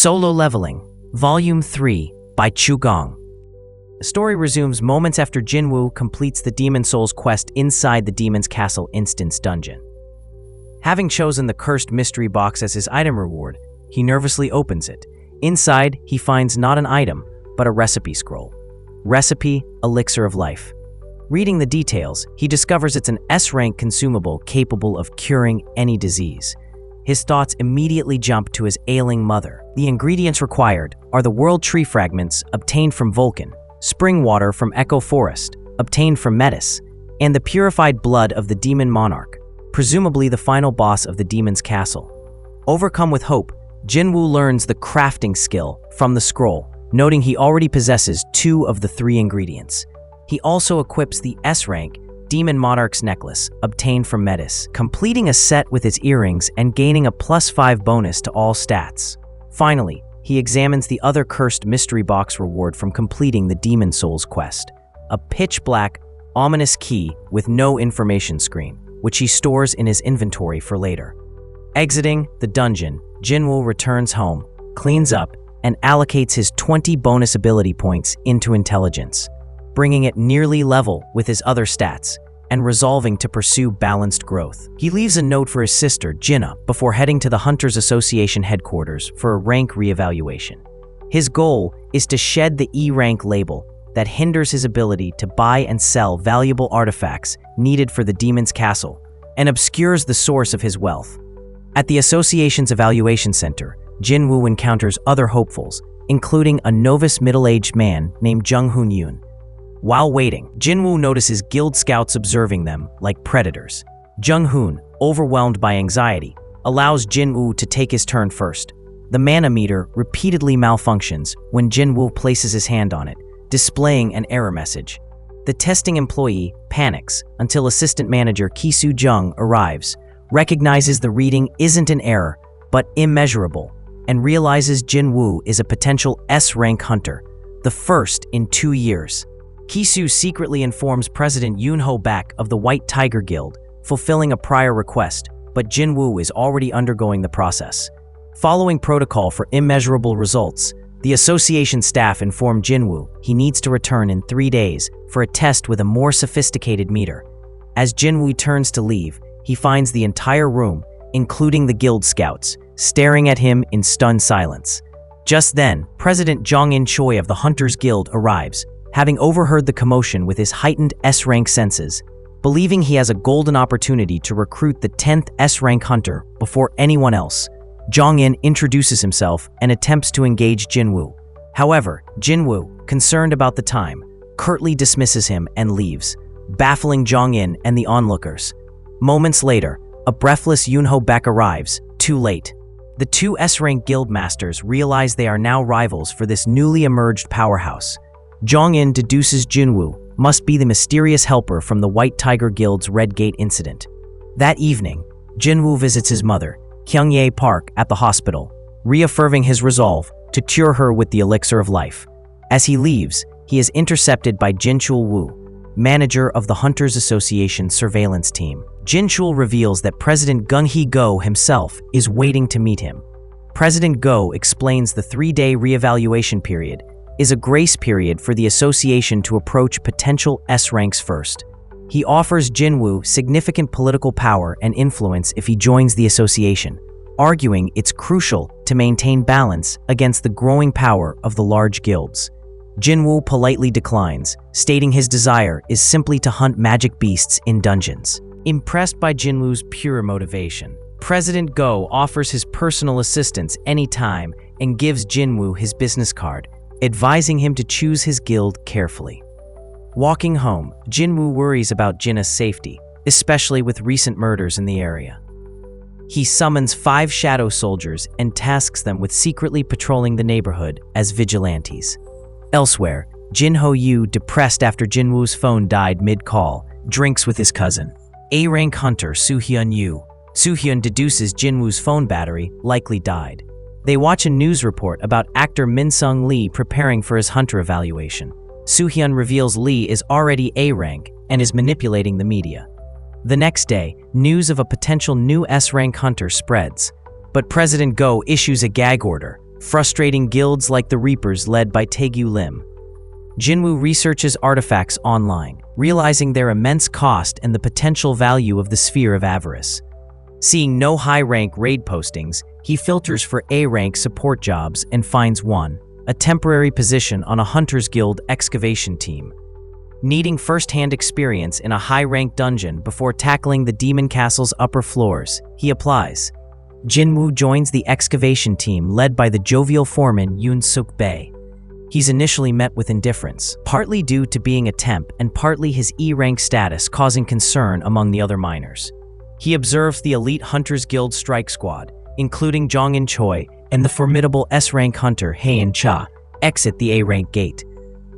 Solo Leveling, Volume 3 by Chugong. The story resumes moments after Jinwoo completes the Demon Soul's quest inside the Demon's Castle Instance dungeon. Having chosen the cursed mystery box as his item reward, he nervously opens it. Inside, he finds not an item, but a recipe scroll. Recipe, Elixir of Life. Reading the details, he discovers it's an S-rank consumable capable of curing any disease. His thoughts immediately jump to his ailing mother. The ingredients required are the world tree fragments obtained from Vulcan, spring water from Echo Forest, obtained from Metis, and the purified blood of the demon monarch, presumably the final boss of the demon's castle. Overcome with hope, Jinwoo learns the crafting skill from the scroll, noting he already possesses 2 of the 3 ingredients. He also equips the S-rank Demon Monarch's necklace, obtained from Metis, completing a set with its earrings and gaining a +5 bonus to all stats. Finally, he examines the other cursed mystery box reward from completing the Demon Soul's quest, a pitch-black, ominous key with no information screen, which he stores in his inventory for later. Exiting the dungeon, Jinwoo returns home, cleans up, and allocates his 20 bonus ability points into intelligence, bringing it nearly level with his other stats, and resolving to pursue balanced growth. He leaves a note for his sister, Jinna, before heading to the Hunters Association headquarters for a rank reevaluation. His goal is to shed the E-rank label that hinders his ability to buy and sell valuable artifacts needed for the Demon's Castle, and obscures the source of his wealth. At the Association's evaluation center, Jinwoo encounters other hopefuls, including a novice middle-aged man named Jongin. While waiting, Jinwoo notices guild scouts observing them like predators. Jongin, overwhelmed by anxiety, allows Jinwoo to take his turn first. The mana meter repeatedly malfunctions when Jinwoo places his hand on it, displaying an error message. The testing employee panics until assistant manager Ki-soo Jung arrives, recognizes the reading isn't an error, but immeasurable, and realizes Jinwoo is a potential S-rank hunter, the first in 2 years. Ki-soo secretly informs President Yoonho Baek of the White Tiger Guild, fulfilling a prior request, but Jinwoo is already undergoing the process. Following protocol for immeasurable results, the association staff inform Jinwoo he needs to return in 3 days for a test with a more sophisticated meter. As Jinwoo turns to leave, he finds the entire room, including the guild scouts, staring at him in stunned silence. Just then, President Jongin Choi of the Hunters Guild arrives, having overheard the commotion with his heightened S-rank senses. Believing he has a golden opportunity to recruit the 10th S-rank hunter before anyone else, Jongin introduces himself and attempts to engage Jinwoo. However, Jinwoo, concerned about the time, curtly dismisses him and leaves, baffling Jongin and the onlookers. Moments later, a breathless Yoonho Baek arrives, too late. The 2 S-rank guild masters realize they are now rivals for this newly emerged powerhouse. Jongin deduces Jinwoo must be the mysterious helper from the White Tiger Guild's Red Gate incident. That evening, Jinwoo visits his mother, Kyungye Park, at the hospital, reaffirming his resolve to cure her with the Elixir of Life. As he leaves, he is intercepted by Jinchul Woo, manager of the Hunters Association surveillance team. Jinchul reveals that President Gunhee Go himself is waiting to meet him. President Go explains the 3-day reevaluation period is a grace period for the association to approach potential S-ranks first. He offers Jinwoo significant political power and influence if he joins the association, arguing it's crucial to maintain balance against the growing power of the large guilds. Jinwoo politely declines, stating his desire is simply to hunt magic beasts in dungeons. Impressed by Jinwoo's pure motivation, President Go offers his personal assistance anytime and gives Jinwoo his business card, advising him to choose his guild carefully. Walking home, Jinwoo worries about Jinna's safety, especially with recent murders in the area. He summons 5 shadow soldiers and tasks them with secretly patrolling the neighborhood as vigilantes. Elsewhere, Jinho Yu, depressed after Jinwoo's phone died mid-call, drinks with his cousin, A-rank hunter Soohyun Yu. Soohyun deduces Jinwoo's phone battery likely died. They watch a news report about actor Min-sung Lee preparing for his hunter evaluation. Soohyun reveals Lee is already A-rank and is manipulating the media. The next day, news of a potential new S-rank hunter spreads, but President Go issues a gag order, frustrating guilds like the Reapers led by Taegyu Lim. Jinwoo researches artifacts online, realizing their immense cost and the potential value of the Sphere of Avarice. Seeing no high-rank raid postings, he filters for A-rank support jobs and finds one, a temporary position on a Hunters Guild excavation team. Needing first-hand experience in a high-rank dungeon before tackling the demon castle's upper floors, he applies. Jinwoo joins the excavation team led by the jovial foreman Yoon-suk. He's initially met with indifference, partly due to being a temp and partly his E-rank status causing concern among the other miners. He observes the elite Hunters Guild strike squad, including Jongin Choi and the formidable S-rank hunter Haein Cha, exit the A-rank gate.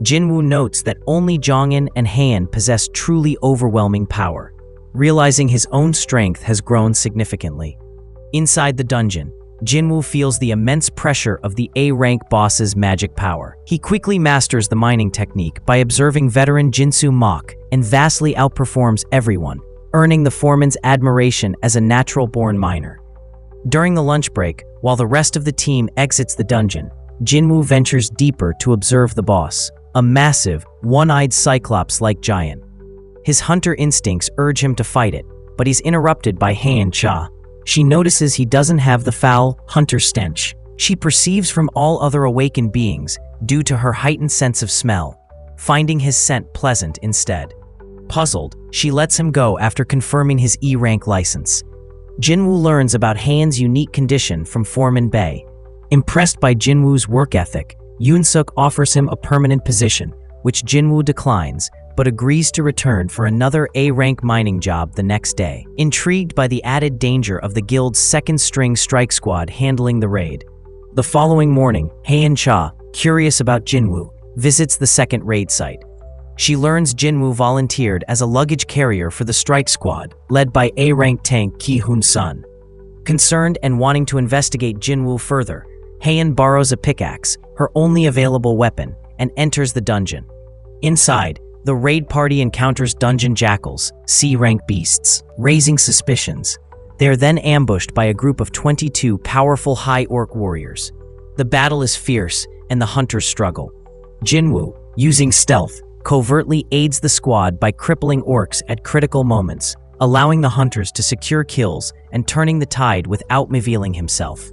Jinwoo notes that only Jongin and Haein possess truly overwhelming power, realizing his own strength has grown significantly. Inside the dungeon, Jinwoo feels the immense pressure of the A-rank boss's magic power. He quickly masters the mining technique by observing veteran Jinsu Mok and vastly outperforms everyone, earning the foreman's admiration as a natural-born miner. During the lunch break, while the rest of the team exits the dungeon, Jinwoo ventures deeper to observe the boss, a massive, one-eyed cyclops-like giant. His hunter instincts urge him to fight it, but he's interrupted by Haein Cha. She notices he doesn't have the foul hunter stench she perceives from all other awakened beings due to her heightened sense of smell, finding his scent pleasant instead. Puzzled, she lets him go after confirming his E-rank license. Jinwoo learns about Haein's unique condition from Foreman Bae. Impressed by Jinwoo's work ethic, Yoon-suk offers him a permanent position, which Jinwoo declines, but agrees to return for another A-rank mining job the next day. Intrigued by the added danger of the guild's second-string strike squad handling the raid. The following morning, Haein Cha, curious about Jinwoo, visits the second raid site. She learns Jinwoo volunteered as a luggage carrier for the strike squad, led by A-rank tank Ki-hoon Sun. Concerned and wanting to investigate Jinwoo further, Haein borrows a pickaxe, her only available weapon, and enters the dungeon. Inside, the raid party encounters dungeon jackals, C-rank beasts, raising suspicions. They are then ambushed by a group of 22 powerful high orc warriors. The battle is fierce, and the hunters struggle. Jinwoo, using stealth, covertly aids the squad by crippling orcs at critical moments, allowing the hunters to secure kills and turning the tide without revealing himself.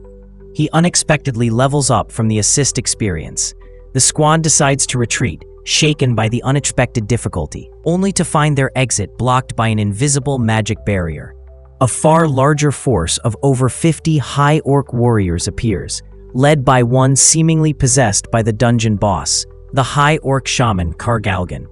He unexpectedly levels up from the assist experience. The squad decides to retreat, shaken by the unexpected difficulty, only to find their exit blocked by an invisible magic barrier. A far larger force of over 50 high orc warriors appears, led by one seemingly possessed by the dungeon boss, the high orc shaman Kargalgan.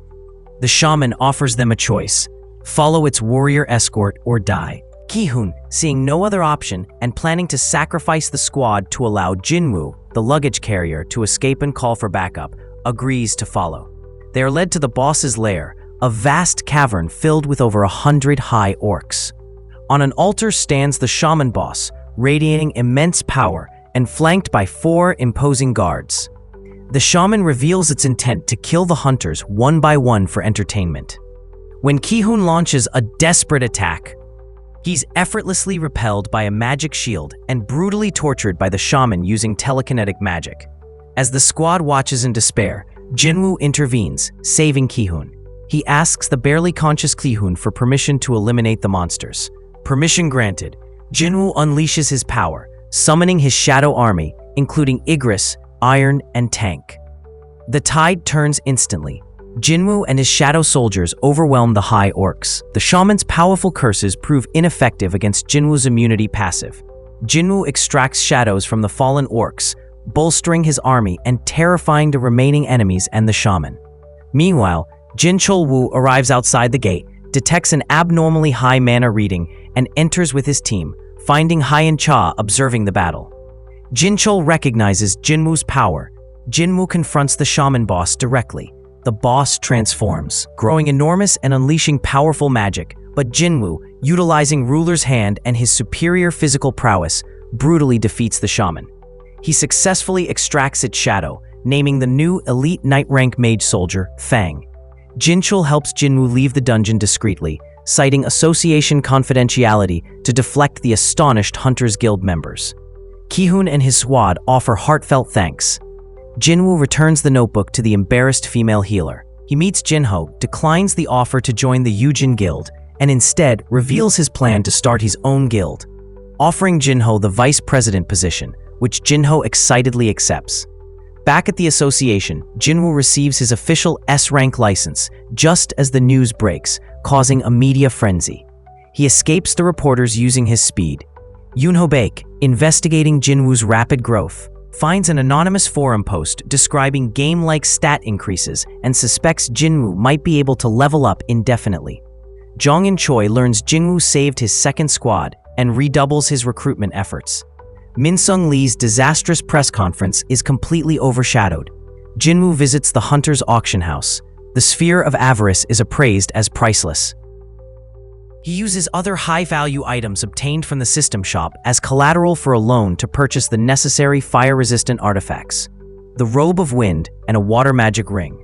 The shaman offers them a choice: follow its warrior escort or die. Ki-hoon, seeing no other option and planning to sacrifice the squad to allow Jinwoo, the luggage carrier, to escape and call for backup, agrees to follow. They are led to the boss's lair, a vast cavern filled with over 100 high orcs. On an altar stands the shaman boss, radiating immense power and flanked by 4 imposing guards. The shaman reveals its intent to kill the hunters one by one for entertainment. When Ki-hoon launches a desperate attack, he's effortlessly repelled by a magic shield and brutally tortured by the shaman using telekinetic magic. As the squad watches in despair, Jinwoo intervenes, saving Ki-hoon. He asks the barely conscious Ki-hoon for permission to eliminate the monsters. Permission granted, Jinwoo unleashes his power, summoning his shadow army, including Igris, Iron, and Tank. The tide turns instantly. Jinwoo and his shadow soldiers overwhelm the high orcs. The shaman's powerful curses prove ineffective against Jinwoo's immunity passive. Jinwoo extracts shadows from the fallen orcs, bolstering his army and terrifying the remaining enemies and the shaman. Meanwhile, Jin Chol-woo arrives outside the gate, detects an abnormally high mana reading, and enters with his team, finding Haein Cha observing the battle. Jin Chol recognizes Jinwoo's power. Jinwoo confronts the shaman boss directly. The boss transforms, growing enormous and unleashing powerful magic, but Jinwoo, utilizing Ruler's Hand and his superior physical prowess, brutally defeats the shaman. He successfully extracts its shadow, naming the new elite Knight rank mage soldier, Fang. Jinchul helps Jinwoo leave the dungeon discreetly, citing association confidentiality to deflect the astonished Hunters Guild members. Ki-hoon and his squad offer heartfelt thanks. Jinwoo returns the notebook to the embarrassed female healer. He meets Yoonho, declines the offer to join the Yujin Guild, and instead reveals his plan to start his own guild, offering Yoonho the vice president position, which Yoonho excitedly accepts. Back at the association, Jinwoo receives his official S-rank license just as the news breaks, causing a media frenzy. He escapes the reporters using his speed. Yoonho Baek, investigating Jinwoo's rapid growth, finds an anonymous forum post describing game-like stat increases and suspects Jinwoo might be able to level up indefinitely. Jongin Choi learns Jinwoo saved his second squad and redoubles his recruitment efforts. Min-sung Lee's disastrous press conference is completely overshadowed. Jinwoo visits the Hunter's auction house. The sphere of avarice is appraised as priceless. He uses other high-value items obtained from the system shop as collateral for a loan to purchase the necessary fire-resistant artifacts, the Robe of Wind and a water magic ring.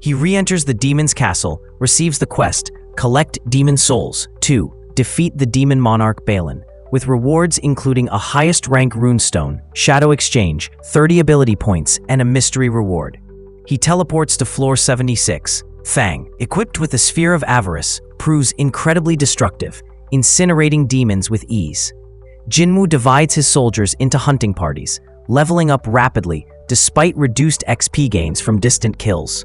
He re-enters the demon's castle, receives the quest, Collect Demon Souls to defeat the demon monarch Balin, with rewards including a highest-rank runestone, shadow exchange, 30 ability points, and a mystery reward. He teleports to floor 76. Fang, equipped with a sphere of avarice, proves incredibly destructive, incinerating demons with ease. Jinwoo divides his soldiers into hunting parties, leveling up rapidly despite reduced XP gains from distant kills.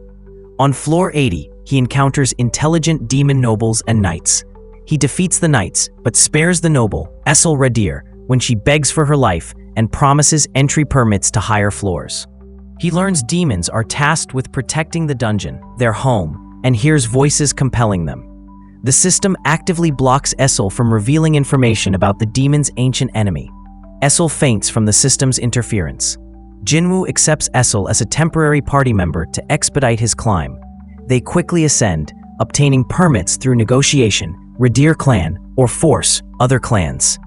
On floor 80, he encounters intelligent demon nobles and knights. He defeats the knights, but spares the noble, Essel Radir, when she begs for her life and promises entry permits to higher floors. He learns demons are tasked with protecting the dungeon, their home, and hears voices compelling them. The system actively blocks Essel from revealing information about the demon's ancient enemy. Essel faints from the system's interference. Jinwoo accepts Essel as a temporary party member to expedite his climb. They quickly ascend, obtaining permits through negotiation, Radir clan, or force other clans.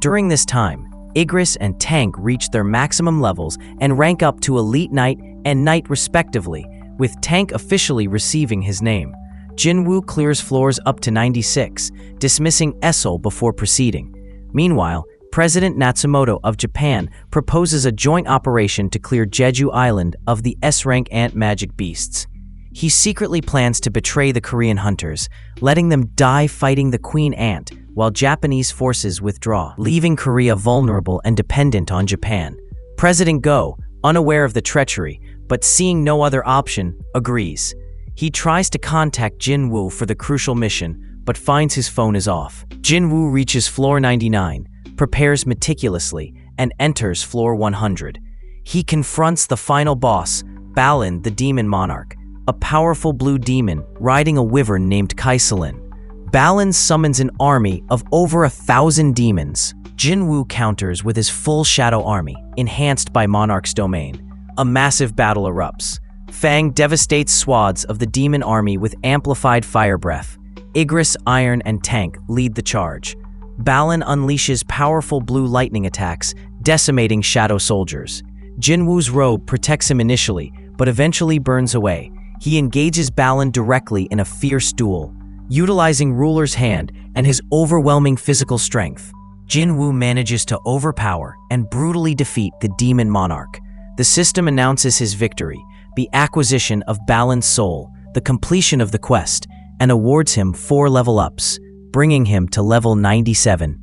During this time, Igris and Tank reach their maximum levels and rank up to Elite Knight and Knight respectively, with Tank officially receiving his name. Jinwoo clears floors up to 96, dismissing Essel before proceeding. Meanwhile, President Natsumoto of Japan proposes a joint operation to clear Jeju Island of the S-rank ant magic beasts. He secretly plans to betray the Korean hunters, letting them die fighting the Queen Ant while Japanese forces withdraw, leaving Korea vulnerable and dependent on Japan. President Go, unaware of the treachery, but seeing no other option, agrees. He tries to contact Jinwoo for the crucial mission, but finds his phone is off. Jinwoo reaches floor 99, prepares meticulously, and enters floor 100. He confronts the final boss, Balin the Demon Monarch, a powerful blue demon riding a wyvern named Kaiselin. Balin summons an army of over 1,000 demons. Jinwoo counters with his full shadow army, enhanced by Monarch's domain. A massive battle erupts. Fang devastates swaths of the demon army with amplified fire breath. Igris, Iron, and Tank lead the charge. Balin unleashes powerful blue lightning attacks, decimating shadow soldiers. Jinwoo's robe protects him initially, but eventually burns away. He engages Balin directly in a fierce duel. Utilizing Ruler's Hand and his overwhelming physical strength, Jinwoo manages to overpower and brutally defeat the Demon Monarch. The system announces his victory, the acquisition of Balin's soul, the completion of the quest, and awards him 4 level ups, bringing him to level 97.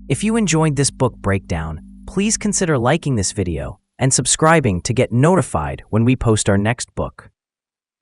If you enjoyed this book breakdown, please consider liking this video and subscribing to get notified when we post our next book.